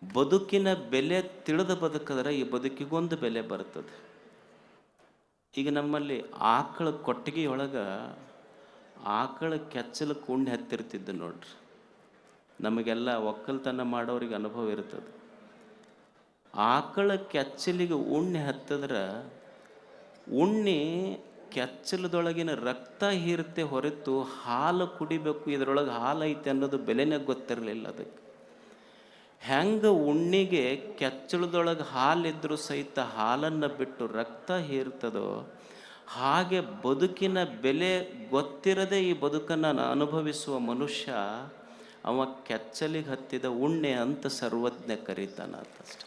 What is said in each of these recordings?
ಬದುಕಿನ ಬೆಲೆ ತಿಳಿದು ಬದುಕಿದ್ರೆ ಈ ಬದುಕಿಗೊಂದು ಬೆಲೆ ಬರ್ತದೆ. ಈಗ ನಮ್ಮಲ್ಲಿ ಆಕಳ ಕೊಟ್ಟಿಗೆಯೊಳಗೆ ಆಕಳ ಕೆಚ್ಚಲಕ್ಕೆ ಉಣ್ಣೆ ಹತ್ತಿರ್ತಿದ್ದು ನೋಡ್ರಿ. ನಮಗೆಲ್ಲ ಒಕ್ಕಲ್ತನ ಮಾಡೋರಿಗೆ ಅನುಭವ ಇರ್ತದೆ. ಆಕಳ ಕೆಚ್ಚಲಿಗೆ ಉಣ್ಣೆ ಹತ್ತಿದ್ರೆ ಉಣ್ಣೆ ಕೆಚ್ಚಲದೊಳಗಿನ ರಕ್ತ ಹೀರುತ್ತೆ ಹೊರತು ಹಾಲು ಕುಡಿಬೇಕು, ಇದರೊಳಗೆ ಹಾಲು ಐತೆ ಅನ್ನೋದು ಬೆಲೆನೇ ಗೊತ್ತಿರಲಿಲ್ಲ ಅದಕ್ಕೆ. ಹೆಂಗೆ ಉಣ್ಣಿಗೆ ಕೆಚ್ಚಲದೊಳಗೆ ಹಾಲಿದ್ರೂ ಸಹಿತ ಹಾಲನ್ನು ಬಿಟ್ಟು ರಕ್ತ ಹೀರ್ತದೋ, ಹಾಗೆ ಬದುಕಿನ ಬೆಲೆ ಗೊತ್ತಿರದೆ ಈ ಬದುಕನ್ನು ಅನುಭವಿಸುವ ಮನುಷ್ಯ ಅವ ಕೆಚ್ಚಲಿಗೆ ಹತ್ತಿದ ಉಣ್ಣೆ ಅಂತ ಸರ್ವಜ್ಞ ಕರೀತಾನ ಅಂತಷ್ಟೆ.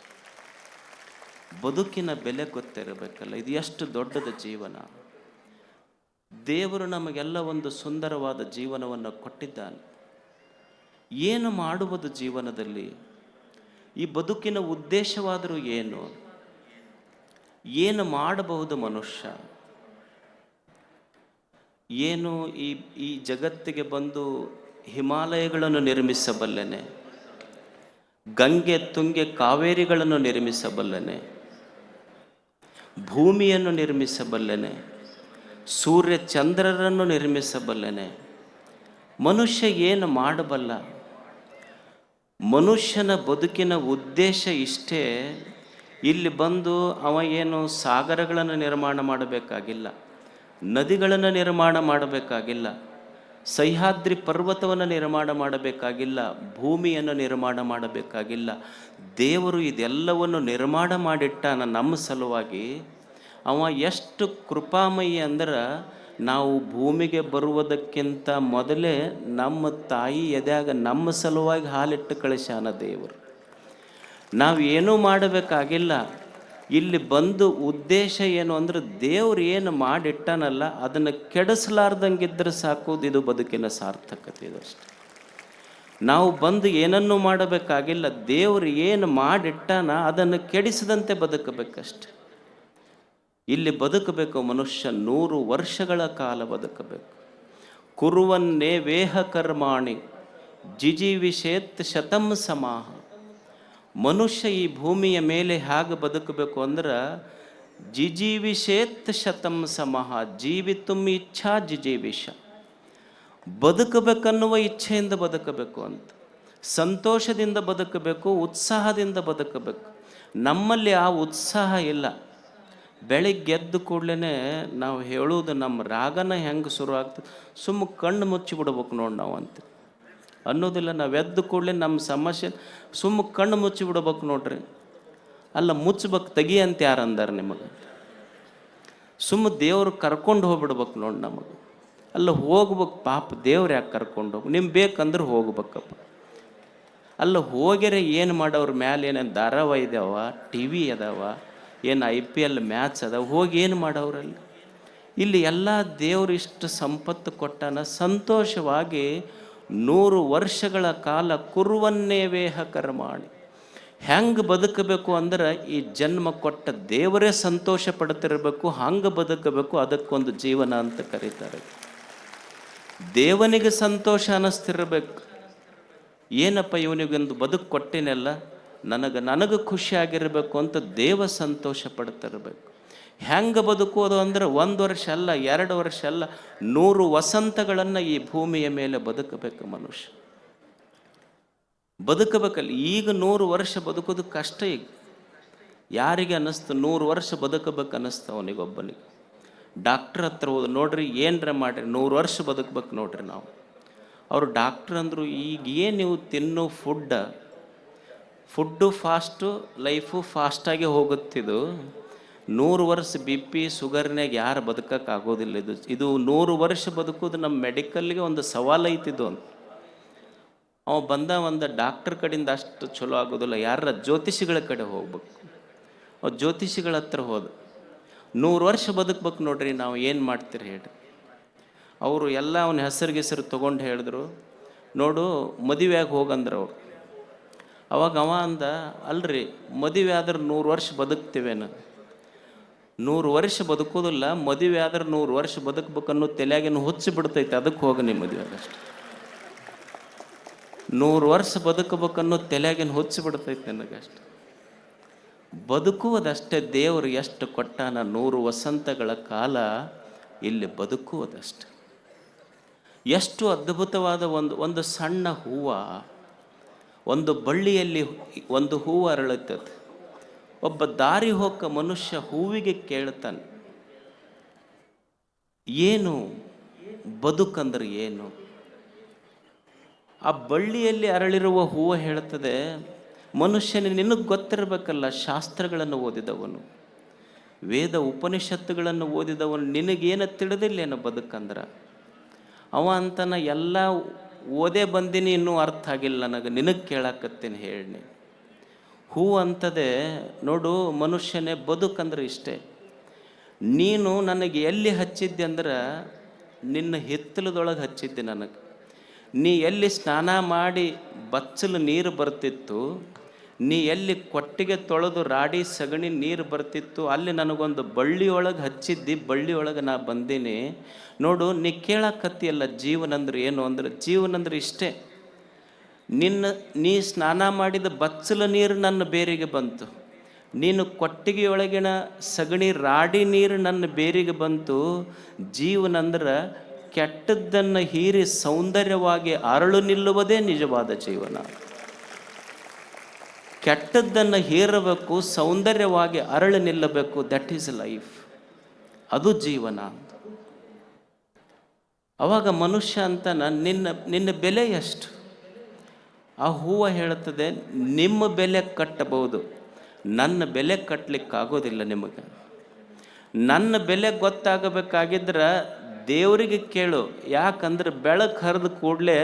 ಬದುಕಿನ ಬೆಲೆ ಗೊತ್ತಿರಬೇಕಲ್ಲ, ಇದು ಎಷ್ಟು ದೊಡ್ಡದ ಜೀವನ. ದೇವರು ನಮಗೆಲ್ಲ ಒಂದು ಸುಂದರವಾದ ಜೀವನವನ್ನು ಕೊಟ್ಟಿದ್ದಾನೆ. ಏನು ಮಾಡುವುದು ಜೀವನದಲ್ಲಿ? ಈ ಬದುಕಿನ ಉದ್ದೇಶವಾದರೂ ಏನು ಮಾಡಬಹುದು ಮನುಷ್ಯ? ಏನು ಈ ಜಗತ್ತಿಗೆ ಬಂದು ಹಿಮಾಲಯಗಳನ್ನು ನಿರ್ಮಿಸಬಲ್ಲನೆ, ಗಂಗೆ ತುಂಗೆ ಕಾವೇರಿಗಳನ್ನು ನಿರ್ಮಿಸಬಲ್ಲನೆ, ಭೂಮಿಯನ್ನು ನಿರ್ಮಿಸಬಲ್ಲನೆ, ಸೂರ್ಯ ಚಂದ್ರರನ್ನು ನಿರ್ಮಿಸಬಲ್ಲನೆ. ಮನುಷ್ಯ ಏನು ಮಾಡಬಲ್ಲ? ಮನುಷ್ಯನ ಬದುಕಿನ ಉದ್ದೇಶ ಇಷ್ಟೇ. ಇಲ್ಲಿ ಬಂದು ಅವ ಏನು ಸಾಗರಗಳನ್ನು ನಿರ್ಮಾಣ ಮಾಡಬೇಕಾಗಿಲ್ಲ, ನದಿಗಳನ್ನು ನಿರ್ಮಾಣ ಮಾಡಬೇಕಾಗಿಲ್ಲ, ಸಹ್ಯಾದ್ರಿ ಪರ್ವತವನ್ನು ನಿರ್ಮಾಣ ಮಾಡಬೇಕಾಗಿಲ್ಲ, ಭೂಮಿಯನ್ನು ನಿರ್ಮಾಣ ಮಾಡಬೇಕಾಗಿಲ್ಲ. ದೇವರು ಇದೆಲ್ಲವನ್ನು ನಿರ್ಮಾಣ ಮಾಡಿಟ್ಟಾನ ನಮ್ಮ ಸಲುವಾಗಿ. ಅವ ಎಷ್ಟು ಕೃಪಾಮಯಿ ಅಂದ್ರೆ, ನಾವು ಭೂಮಿಗೆ ಬರುವುದಕ್ಕಿಂತ ಮೊದಲೇ ನಮ್ಮ ತಾಯಿ ಎದ್ಯಾಗ ನಮ್ಮ ಸಲುವಾಗಿ ಹಾಲಿಟ್ಟು ಕಳಿಸ್ಯಾನ ದೇವರು. ನಾವೇನೂ ಮಾಡಬೇಕಾಗಿಲ್ಲ. ಇಲ್ಲಿ ಬಂದು ಉದ್ದೇಶ ಏನು ಅಂದ್ರೆ, ದೇವ್ರು ಏನು ಮಾಡಿಟ್ಟನಲ್ಲ ಅದನ್ನು ಕೆಡಿಸಲಾರ್ದಂಗಿದ್ರೆ ಸಾಕೋದು, ಇದು ಬದುಕಿನ ಸಾರ್ಥಕತೆ. ಇದಷ್ಟೆ. ನಾವು ಬಂದು ಏನನ್ನೂ ಮಾಡಬೇಕಾಗಿಲ್ಲ. ದೇವ್ರು ಏನು ಮಾಡಿಟ್ಟಾನ ಅದನ್ನು ಕೆಡಿಸದಂತೆ ಬದುಕಬೇಕಷ್ಟೆ. ಇಲ್ಲಿ ಬದುಕಬೇಕು ಮನುಷ್ಯ 100 ವರ್ಷಗಳ ಕಾಲ ಬದುಕಬೇಕು. ಕುರುವನ್ನೇ ವೇಹ ಕರ್ಮಾಣಿ ಜಿಜೀವಿಷೇತ್ ಶತಂ ಸಮಾಹ. ಮನುಷ್ಯ ಈ ಭೂಮಿಯ ಮೇಲೆ ಹೇಗೆ ಬದುಕಬೇಕು ಅಂದ್ರೆ, ಜಿಜೀವಿಷೇತ್ ಶತಂ ಸಮಃ, ಜೀವಿತುಂ ಇಚ್ಛಾ ಜಿಜೀವಿಷ. ಬದುಕಬೇಕನ್ನುವ ಇಚ್ಛೆಯಿಂದ ಬದುಕಬೇಕು ಅಂತ, ಸಂತೋಷದಿಂದ ಬದುಕಬೇಕು, ಉತ್ಸಾಹದಿಂದ ಬದುಕಬೇಕು. ನಮ್ಮಲ್ಲಿ ಆ ಉತ್ಸಾಹ ಇಲ್ಲ. ಬೆಳಿಗ್ಗೆ ಎದ್ದು ಕೂಡಲೇ ನಾವು ಹೇಳುವುದು, ನಮ್ಮ ರಾಗನ ಹೆಂಗೆ ಶುರು ಆಗ್ತದೆ, ಸುಮ್ಮ ಕಣ್ಣು ಮುಚ್ಚಿ ಬಿಡ್ಬೇಕು ನೋಡಿ ನಾವು ಅಂತ ಅನ್ನೋದಿಲ್ಲ. ನಾವು ಎದ್ದು ಕೂಡಲೇ ನಮ್ಮ ಸಮಸ್ಯೆ ಸುಮ್ಮ ಕಣ್ಣು ಮುಚ್ಚಿ ಬಿಡ್ಬೇಕು ನೋಡ್ರಿ. ಅಲ್ಲ, ಮುಚ್ಚಬೇಕು, ತೆಗಿ ಅಂತ ಯಾರು ಅಂದಾರ ನಿಮಗೆ? ಸುಮ್ಮ ದೇವ್ರು ಕರ್ಕೊಂಡು ಹೋಗ್ಬಿಡ್ಬೇಕು ನೋಡಿ ನಮಗೆ. ಅಲ್ಲ, ಹೋಗ್ಬೇಕು ಪಾಪ, ದೇವ್ರು ಯಾಕೆ ಕರ್ಕೊಂಡು ಹೋಗಿ? ನಿಮ್ಗೆ ಬೇಕಂದ್ರೆ ಹೋಗ್ಬೇಕಪ್ಪ. ಅಲ್ಲ, ಹೋಗ್ಯಾರೆ ಏನು ಮಾಡೋವ್ರ ಮ್ಯಾಲೆ ಏನೇನು ಧಾರಾವಾಹಿ ಇದಾವ, ಟಿ ವಿ ಅದಾವ, ಏನು IPL ಮ್ಯಾಚ್ ಅದಾವ, ಹೋಗಿ ಏನು ಮಾಡೋರಲ್ಲಿ? ಇಲ್ಲಿ ಎಲ್ಲ ದೇವರು ಇಷ್ಟು ಸಂಪತ್ತು ಕೊಟ್ಟಾನ. ಸಂತೋಷವಾಗಿ 100 ವರ್ಷಗಳ ಕಾಲ ಕುರುವನ್ನೇ ವೇಹ ಕರ್ಮಾಣಿ. ಹೆಂಗೆ ಬದುಕಬೇಕು ಅಂದ್ರೆ, ಈ ಜನ್ಮ ಕೊಟ್ಟ ದೇವರೇ ಸಂತೋಷ ಪಡ್ತಿರ್ಬೇಕು, ಹಂಗೆ ಬದುಕಬೇಕು. ಅದಕ್ಕೊಂದು ಜೀವನ ಅಂತ ಕರೀತಾರೆ. ದೇವನಿಗೆ ಸಂತೋಷ ಅನ್ನಿಸ್ತಿರ್ಬೇಕು. ಏನಪ್ಪ ಇವನಿಗೊಂದು ಬದುಕು ಕೊಟ್ಟಿನೆಲ್ಲ, ನನಗೆ ಖುಷಿಯಾಗಿರಬೇಕು ಅಂತ ದೇವ ಸಂತೋಷ ಪಡ್ತಿರ್ಬೇಕು. ಹೆಂಗೆ ಬದುಕೋದು ಅಂದ್ರೆ, 1 ವರ್ಷ ಅಲ್ಲ, 2 ವರ್ಷ ಅಲ್ಲ, 100 ವಸಂತಗಳನ್ನು ಈ ಭೂಮಿಯ ಮೇಲೆ ಬದುಕಬೇಕು ಮನುಷ್ಯ. ಬದುಕಬೇಕಲ್ಲ. ಈಗ 100 ವರ್ಷ ಬದುಕೋದು ಕಷ್ಟ. ಈಗ ಯಾರಿಗೆ ಅನ್ನಿಸ್ತು 100 ವರ್ಷ ಬದುಕಬೇಕು ಅನ್ನಿಸ್ತು? ಅವನಿಗೊಬ್ಬನಿಗೆ. ಡಾಕ್ಟ್ರ್ ಹತ್ರ ಹೋದ ನೋಡ್ರಿ, ಏನರ ಮಾಡಿರಿ 100 ವರ್ಷ ಬದುಕಬೇಕು ನೋಡ್ರಿ ನಾವು. ಅವರು ಡಾಕ್ಟ್ರ್ ಅಂದರು, ಈಗ ಏನು ನೀವು ತಿನ್ನೋ ಫುಡ್ಡು ಫಾಸ್ಟು, ಲೈಫು ಫಾಸ್ಟಾಗಿ ಹೋಗುತ್ತಿದ್ದು. 100 ವರ್ಷ BP ಶುಗರ್ನಾಗ ಯಾರು ಬದುಕೋಕ್ಕಾಗೋದಿಲ್ಲ. ಇದು 100 ವರ್ಷ ಬದುಕೋದು ನಮ್ಮ ಮೆಡಿಕಲ್ಗೆ ಒಂದು ಸವಾಲು ಐತಿದ್ದು ಅಂತ. ಅವ ಬಂದ ಒಂದು ಡಾಕ್ಟರ್ ಕಡೆಯಿಂದ ಅಷ್ಟು ಚಲೋ ಆಗೋದಿಲ್ಲ, ಯಾರ ಜ್ಯೋತಿಷಿಗಳ ಕಡೆ ಹೋಗ್ಬೇಕು. ಅವ ಜ್ಯೋತಿಷಿಗಳ ಹತ್ರ ಹೋದ, 100 ವರ್ಷ ಬದುಕ್ಬೇಕು ನೋಡ್ರಿ, ನಾವು ಏನು ಮಾಡ್ತೀರಿ ಹೇಳ್ರಿ. ಅವರು ಎಲ್ಲ ಅವನ ಹೆಸರು ತೊಗೊಂಡು ಹೇಳಿದ್ರು, ನೋಡು ಮದುವೆಯಾಗಿ ಹೋಗಂದ್ರೆ ಅವ್ರು. ಅವಾಗ ಅವ ಅಂದ, ಅಲ್ರಿ ಮದುವೆ ಆದ್ರೆ 100 ವರ್ಷ ಬದುಕ್ತೇವೇನು? 100 ವರ್ಷ ಬದುಕೋದಿಲ್ಲ, ಮದುವೆ ಆದ್ರೆ 100 ವರ್ಷ ಬದುಕಬೇಕನ್ನೋ ತಲೆಯಾಗೇನು ಹುಚ್ಚಿ ಬಿಡ್ತೈತೆ, ಅದಕ್ಕೆ ಹೋಗಿ ನಿಮ್ಮ ಮದುವೆ ಆಗಷ್ಟೆ. 100 ವರ್ಷ ಬದುಕಬೇಕನ್ನೋ ತಲೆಯಾಗಿನ ಹುಚ್ಚಿಬಿಡ್ತೈತೆ ನನಗಷ್ಟು. ಬದುಕುವುದಷ್ಟೇ, ದೇವರು ಎಷ್ಟು ಕೊಟ್ಟಾನ 100 ವಸಂತಗಳ ಕಾಲ ಇಲ್ಲಿ ಬದುಕುವುದಷ್ಟೆ. ಎಷ್ಟು ಅದ್ಭುತವಾದ ಒಂದು ಸಣ್ಣ ಹೂವು, ಒಂದು ಬಳ್ಳಿಯಲ್ಲಿ ಒಂದು ಹೂವು ಅರಳುತ್ತದೆ. ಒಬ್ಬ ದಾರಿ ಹೋಗ ಮನುಷ್ಯ ಹೂವಿಗೆ ಕೇಳ್ತಾನೆ, ಏನು ಬದುಕಂದ್ರೆ ಏನು? ಆ ಬಳ್ಳಿಯಲ್ಲಿ ಅರಳಿರುವ ಹೂವು ಹೇಳ್ತದೆ, ಮನುಷ್ಯನೇ ನಿನಗೆ ಗೊತ್ತಿರಬೇಕಲ್ಲ, ಶಾಸ್ತ್ರಗಳನ್ನು ಓದಿದವನು, ವೇದ ಉಪನಿಷತ್ತುಗಳನ್ನು ಓದಿದವನು, ನಿನಗೇನು ತಿಳಿದಿಲ್ಲೇನೋ ಬದುಕಂದ್ರೆ? ಅವ ಅಂತಾನ, ಎಲ್ಲ ಓದೇ ಬಂದೀನಿ, ಇನ್ನೂ ಅರ್ಥ ಆಗಿಲ್ಲ ನನಗೆ, ನಿನಗೆ ಕೇಳಾಕತ್ತೇನೆ ಹೇಳಿ. ಹೂ ಅಂತದೆ, ನೋಡು ಮನುಷ್ಯನೇ, ಬದುಕಂದ್ರೆ ಇಷ್ಟೇ. ನೀನು ನನಗೆ ಎಲ್ಲಿ ಹಚ್ಚಿದ್ದೆ ಅಂದ್ರೆ ನಿನ್ನ ಹಿತ್ತಲದೊಳಗೆ ಹಚ್ಚಿದ್ದೆ ನನಗೆ. ನೀ ಎಲ್ಲಿ ಸ್ನಾನ ಮಾಡಿ ಬಚ್ಚಲು ನೀರು ಬರ್ತಿತ್ತು, ನೀ ಎಲ್ಲಿ ಕೊಟ್ಟಿಗೆ ತೊಳೆದು ರಾಡಿ ಸಗಣಿ ನೀರು ಬರ್ತಿತ್ತು, ಅಲ್ಲಿ ನನಗೊಂದು ಬಳ್ಳಿಯೊಳಗೆ ಹಚ್ಚಿದ್ದಿ, ಬಳ್ಳಿಯೊಳಗೆ ನಾ ಬಂದೀನಿ. ನೋಡು, ನೀ ಕೇಳಕತ್ತಿಯಲ್ಲ ಜೀವನ ಅಂದ್ರೆ ಏನು ಅಂದ್ರೆ, ಜೀವನ ಅಂದ್ರೆ ಇಷ್ಟೇ. ನೀ ಸ್ನಾನ ಮಾಡಿದ ಬಚ್ಚಲ ನೀರು ನನ್ನ ಬೇರಿಗೆ ಬಂತು, ನೀನು ಕೊಟ್ಟಿಗೆಯೊಳಗಿನ ಸಗಣಿ ರಾಡಿ ನೀರು ನನ್ನ ಬೇರಿಗೆ ಬಂತು. ಜೀವನ ಅಂದ್ರೆ ಕೆಟ್ಟದ್ದನ್ನು ಹೀರಿ ಸೌಂದರ್ಯವಾಗಿ ಅರಳು ನಿಲ್ಲುವುದೇ ನಿಜವಾದ ಜೀವನ. ಕೆಟ್ಟದ್ದನ್ನು ಹೀರಬೇಕು, ಸೌಂದರ್ಯವಾಗಿ ಅರಳು ನಿಲ್ಲಬೇಕು. ದಟ್ ಈಸ್ ಲೈಫ್, ಅದು ಜೀವನ. ಅವಾಗ ಮನುಷ್ಯ ಅಂತಾನ, ನಿನ್ನ ಬೆಲೆ ಎಷ್ಟು? ಆ ಹೂವು ಹೇಳುತ್ತದೆ, ನಿಮ್ಮ ಬೆಲೆ ಕಟ್ಟಬಹುದು, ನನ್ನ ಬೆಲೆ ಕಟ್ಟಲಿಕ್ಕಾಗೋದಿಲ್ಲ ನಿಮಗೆ. ನನ್ನ ಬೆಲೆ ಗೊತ್ತಾಗಬೇಕಾಗಿದ್ರೆ ದೇವರಿಗೆ ಕೇಳು. ಯಾಕಂದ್ರೆ ಬೆಳಕು ಹರಿದ ಕೂಡಲೇ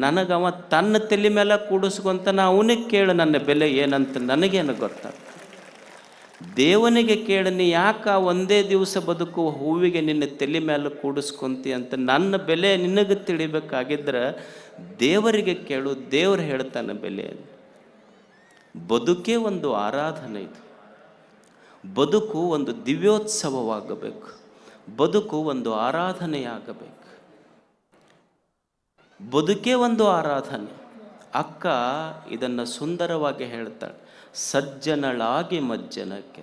ನನಗವ ತನ್ನ ತಲೆ ಮೇಲೆ ಕೂಡಿಸ್ಕೊಂತಾನ, ಅವನಿಗೆ ಕೇಳು ನನ್ನ ಬೆಲೆ ಏನಂತ, ನನಗೇನು ಗೊತ್ತಾಗ್ತದೆ? ದೇವನಿಗೆ ಕೇಳು, ನೀ ಯಾಕೆ ಒಂದೇ ದಿವಸ ಬದುಕುವ ಹೂವಿಗೆ ನಿನ್ನ ತಲೆ ಮೇಲೆ ಕೂಡಿಸ್ಕೊಂತಿ ಅಂತ. ನನ್ನ ಬೆಲೆ ನಿನಗೆ ತಿಳಿಬೇಕಾಗಿದ್ರೆ ದೇವರಿಗೆ ಕೇಳು, ದೇವರು ಹೇಳ್ತಾನೆ ಬೆಲೆ. ಬದುಕೇ ಒಂದು ಆರಾಧನೆ. ಇದು ಬದುಕು ಒಂದು ದಿವ್ಯೋತ್ಸವವಾಗಬೇಕು, ಬದುಕು ಒಂದು ಆರಾಧನೆಯಾಗಬೇಕು. ಬದುಕೇ ಒಂದು ಆರಾಧನೆ. ಅಕ್ಕ ಇದನ್ನು ಸುಂದರವಾಗಿ ಹೇಳ್ತಾಳೆ, ಸಜ್ಜನಳಾಗಿ ಮಜ್ಜನಕ್ಕೆ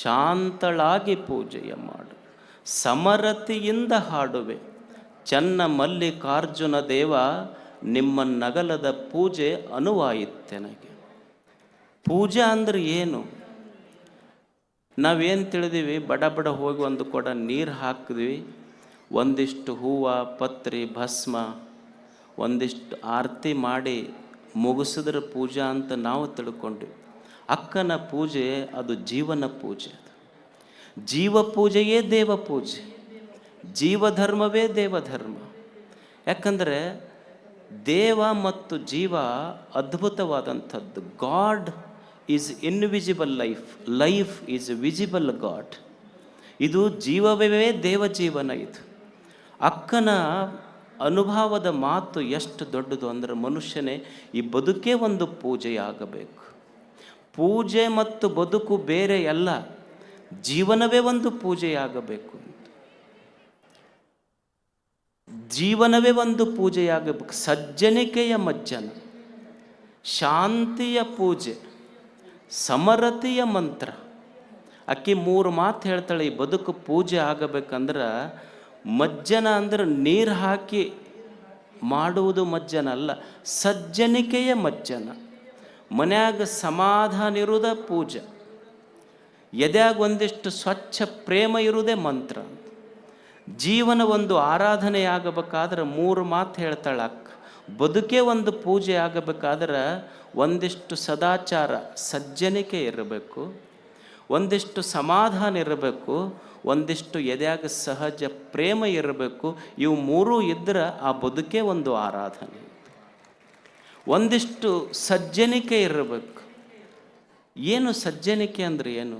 ಶಾಂತಳಾಗಿ ಪೂಜೆಯ ಮಾಡು, ಸಮರತಿಯಿಂದ ಹಾಡುವೆ ಚನ್ನ ಮಲ್ಲಿಕಾರ್ಜುನ ದೇವ, ನಿಮ್ಮ ನಗಲದ ಪೂಜೆ ಅನುವಾಯಿತೆನಗೆ. ಪೂಜೆ ಅಂದ್ರೆ ಏನು? ನಾವೇನು ತಿಳಿದೀವಿ? ಬಡ ಬಡ ಹೋಗಿ ಒಂದು ಕೊಡ ನೀರು ಹಾಕಿದ್ವಿ, ಒಂದಿಷ್ಟು ಹೂವು ಪತ್ರಿ ಭಸ್ಮ ಒಂದಿಷ್ಟು ಆರತಿ ಮಾಡಿ ಮುಗಿಸಿದ್ರೆ ಪೂಜಾ ಅಂತ ನಾವು ತಿಳ್ಕೊಂಡ್ವಿ. ಅಕ್ಕನ ಪೂಜೆ ಅದು ಜೀವನ ಪೂಜೆ. ಜೀವ ಪೂಜೆಯೇ ದೇವ ಪೂಜೆ, ಜೀವಧರ್ಮವೇ ದೇವಧರ್ಮ. ಯಾಕಂದರೆ ದೇವ ಮತ್ತು ಜೀವ ಅದ್ಭುತವಾದಂಥದ್ದು. God is invisible life, life is visible God. ಇದು ಜೀವವೇ ದೇವ ಜೀವನ. ಇದು ಅಕ್ಕನ ಅನುಭವದ ಮಾತು ಎಷ್ಟು ದೊಡ್ಡದು ಅಂದರೆ, ಮನುಷ್ಯನೇ ಈ ಬದುಕೇ ಒಂದು ಪೂಜೆಯಾಗಬೇಕು. ಪೂಜೆ ಮತ್ತು ಬದುಕು ಬೇರೆ ಅಲ್ಲ, ಜೀವನವೇ ಒಂದು ಪೂಜೆಯಾಗಬೇಕು. ಜೀವನವೇ ಒಂದು ಪೂಜೆಯಾಗಬೇಕು. ಸಜ್ಜನಿಕೆಯ ಮಜ್ಜನ, ಶಾಂತಿಯ ಪೂಜೆ, ಸಮರತಿಯ ಮಂತ್ರ. ಅಕ್ಕಿ 3 ಮಾತು ಹೇಳ್ತಾಳೆ. ಈ ಬದುಕು ಪೂಜೆ ಆಗಬೇಕಂದ್ರೆ, ಮಜ್ಜನ ಅಂದ್ರೆ ನೀರು ಹಾಕಿ ಮಾಡುವುದು ಮಜ್ಜನ ಅಲ್ಲ, ಸಜ್ಜನಿಕೆಯ ಮಜ್ಜನ. ಮನ್ಯಾಗ ಸಮಾಧಾನ ಇರುವುದ ಪೂಜೆ, ಎದ್ಯಾಗ ಒಂದಿಷ್ಟು ಸ್ವಚ್ಛ ಪ್ರೇಮ ಇರುವುದೇ ಮಂತ್ರ. ಜೀವನ ಒಂದು ಆರಾಧನೆ ಆಗಬೇಕಾದ್ರೆ 3 ಮಾತು ಹೇಳ್ತಾಳೆ ಅಕ್ಕ. ಬದುಕೇ ಒಂದು ಪೂಜೆ ಆಗಬೇಕಾದ್ರೆ ಒಂದಿಷ್ಟು ಸದಾಚಾರ ಸಜ್ಜನಿಕೆ ಇರಬೇಕು, ಒಂದಿಷ್ಟು ಸಮಾಧಾನ ಇರಬೇಕು, ಒಂದಿಷ್ಟು ಎದ್ಯಾಗ ಸಹಜ ಪ್ರೇಮ ಇರಬೇಕು. ಇವು 3 ಇದ್ದರೆ ಆ ಬದುಕೇ ಒಂದು ಆರಾಧನೆ. ಒಂದಿಷ್ಟು ಸಜ್ಜನಿಕೆ ಇರಬೇಕು. ಏನು ಸಜ್ಜನಿಕೆ ಅಂದರೆ ಏನು?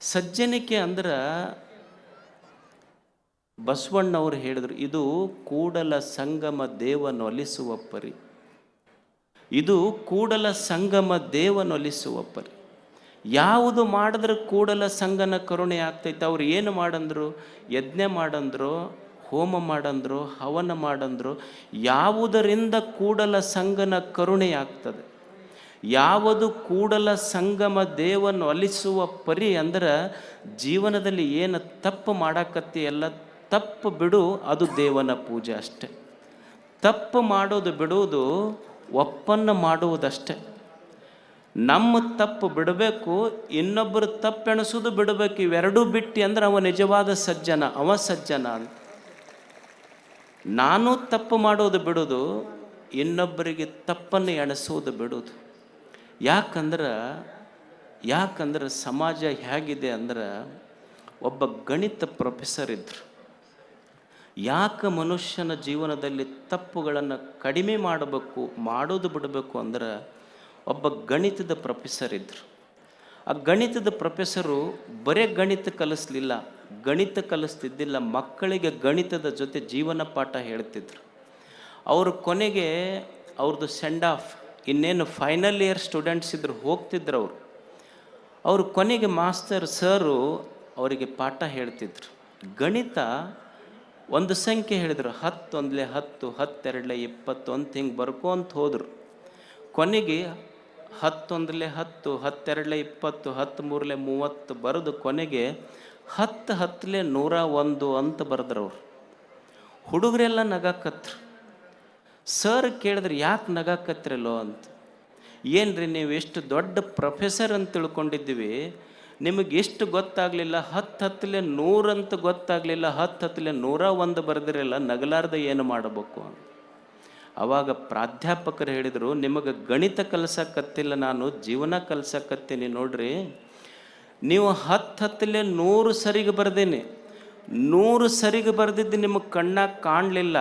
ಸಜ್ಜನಿಕೆ ಅಂದ್ರೆ ಬಸವಣ್ಣವರು ಹೇಳಿದರು, ಇದು ಕೂಡಲ ಸಂಗಮ ದೇವನೊಲಿಸುವ ಪರಿ. ಇದು ಕೂಡಲ ಸಂಗಮ ದೇವನೊಲಿಸುವ ಪರಿ. ಯಾವುದು ಮಾಡಿದ್ರೆ ಕೂಡಲ ಸಂಗನ ಕರುಣೆ ಆಗ್ತೈತೆ. ಅವ್ರು ಏನು ಮಾಡಂದ್ರು? ಯಜ್ಞ ಮಾಡಂದ್ರು, ಹೋಮ ಮಾಡಂದ್ರು, ಹವನ ಮಾಡಂದ್ರು. ಯಾವುದರಿಂದ ಕೂಡಲ ಸಂಗನ ಕರುಣೆಯಾಗ್ತದೆ, ಯಾವುದು ಕೂಡಲ ಸಂಗಮ ದೇವನು ಒಲಿಸುವ ಪರಿ ಅಂದ್ರೆ ಜೀವನದಲ್ಲಿ ಏನು ತಪ್ಪು ಮಾಡಾಕತ್ತಿ ಎಲ್ಲ ತಪ್ಪು ಬಿಡು, ಅದು ದೇವನ ಪೂಜೆ ಅಷ್ಟೆ. ತಪ್ಪು ಮಾಡೋದು ಬಿಡುವುದು ಒಪ್ಪನ್ನು ಮಾಡುವುದಷ್ಟೆ. ನಮ್ಮ ತಪ್ಪು ಬಿಡಬೇಕು, ಇನ್ನೊಬ್ಬರು ತಪ್ಪೆಣಿಸೋದು ಬಿಡಬೇಕು. ಇವೆರಡೂ ಬಿಟ್ಟು ಅಂದ್ರೆ ಅವ ನಿಜವಾದ ಸಜ್ಜನ, ಅವ ಸಜ್ಜನ ಅಂತ. ನಾನು ತಪ್ಪು ಮಾಡೋದು ಬಿಡೋದು, ಇನ್ನೊಬ್ಬರಿಗೆ ತಪ್ಪನ್ನು ಎಣಿಸೋದು ಬಿಡೋದು. ಯಾಕಂದ್ರೆ ಸಮಾಜ ಹೇಗಿದೆ ಅಂದ್ರೆ, ಒಬ್ಬ ಗಣಿತ ಪ್ರೊಫೆಸರ್ ಇದ್ದರು. ಯಾಕೆ ಮನುಷ್ಯನ ಜೀವನದಲ್ಲಿ ತಪ್ಪುಗಳನ್ನು ಕಡಿಮೆ ಮಾಡಬೇಕು, ಮಾಡೋದು ಬಿಡಬೇಕು ಅಂದ್ರೆ ಒಬ್ಬ ಗಣಿತದ ಪ್ರೊಫೆಸರ್ ಇದ್ದರು. ಆ ಗಣಿತದ ಪ್ರೊಫೆಸರು ಬರೇ ಗಣಿತ ಕಲಿಸ್ಲಿಲ್ಲ, ಗಣಿತ ಕಲಿಸ್ತಿದ್ದಿಲ್ಲ, ಮಕ್ಕಳಿಗೆ ಗಣಿತದ ಜೊತೆ ಜೀವನ ಪಾಠ ಹೇಳ್ತಿದ್ರು. ಅವರು ಕೊನೆಗೆ ಅವ್ರದ್ದು ಸೆಂಡ್ ಆಫ್, ಇನ್ನೇನು ಫೈನಲ್ ಇಯರ್ ಸ್ಟೂಡೆಂಟ್ಸ್ ಇದ್ರು, ಹೋಗ್ತಿದ್ರು ಅವರು ಕೊನೆಗೆ ಮಾಸ್ತರ್ ಸರು ಅವರಿಗೆ ಪಾಠ ಹೇಳ್ತಿದ್ರು. ಗಣಿತ ಒಂದು ಸಂಖ್ಯೆ ಹೇಳಿದರು, 10 1 10, 10 2 20 ಅಂತ ಹಿಂಗೆ ಬರ್ಕೊಂತ ಹೋದರು. ಕೊನೆಗೆ 10 1 10, 10 2 20, 10 3 30 ಬರೆದು ಕೊನೆಗೆ 10 10 101 ಅಂತ ಬರೆದ್ರವ್ರು. ಹುಡುಗರೆಲ್ಲ ನಗಾಕತ್ರು. ಸರ್ ಕೇಳಿದ್ರೆ ಯಾಕೆ ನಗಾಕತ್ರಲ್ಲೋ ಅಂತ. ಏನ್ರಿ ನೀವು ಎಷ್ಟು ದೊಡ್ಡ ಪ್ರೊಫೆಸರ್ ಅಂತ ತಿಳ್ಕೊಂಡಿದ್ದೀವಿ, ನಿಮಗೆ ಎಷ್ಟು ಗೊತ್ತಾಗಲಿಲ್ಲ, 10 10 100 ಅಂತ ಗೊತ್ತಾಗಲಿಲ್ಲ, 10 10 101 ಬರೆದಿರಲ್ಲ, ನಗಲಾರ್ದ ಏನು ಮಾಡಬೇಕು ಅಂತ. ಆವಾಗ ಪ್ರಾಧ್ಯಾಪಕರು ಹೇಳಿದರು, ನಿಮಗೆ ಗಣಿತ ಕಲಿಸಕತ್ತಿಲ್ಲ, ನಾನು ಜೀವನ ಕಲಿಸಕತ್ತೀನಿ ನೋಡ್ರಿ. ನೀವು 10 10 100 ಸರಿಗೆ ಬರ್ದೇನೆ, 100 ಸರಿಗೆ ಬರೆದಿದ್ದು ನಿಮಗೆ ಕಣ್ಣಾಗ ಕಾಣಲಿಲ್ಲ,